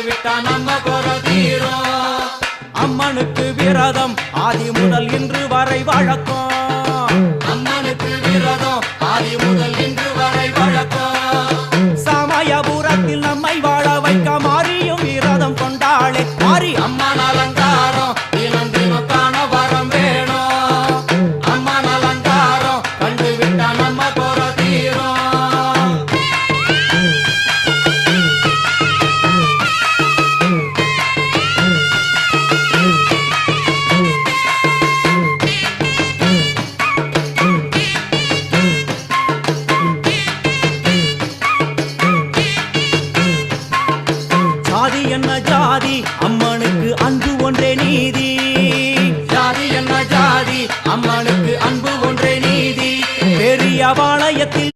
விட்டா நம்ம குறை தீரும். அம்மனுக்கு விரதம் ஆதி முதல் இன்று வரை வழக்கம். அம்மனுக்கு விரதம் ஆதி முதல் இன்று வரை வழக்கம். சமயபுரத்தில் நம்மை வாழ வைக்க மாறியும் விரதம் கொண்டாளே மாறி அம்மன் அலங்காரம் தினம் தினம் காண வரம் வேணும். அம்மன் அலங்காரம் கண்டு விட்டா நம்ம குறை தீரும். ஜாதி என்ன ஜாதி அம்மனுக்கு அன்பு ஒன்றே நீதி. ஜாதி என்ன ஜாதி அம்மனுக்கு அன்பு ஒன்றே நீதி. பெரிய பாளையத்தில்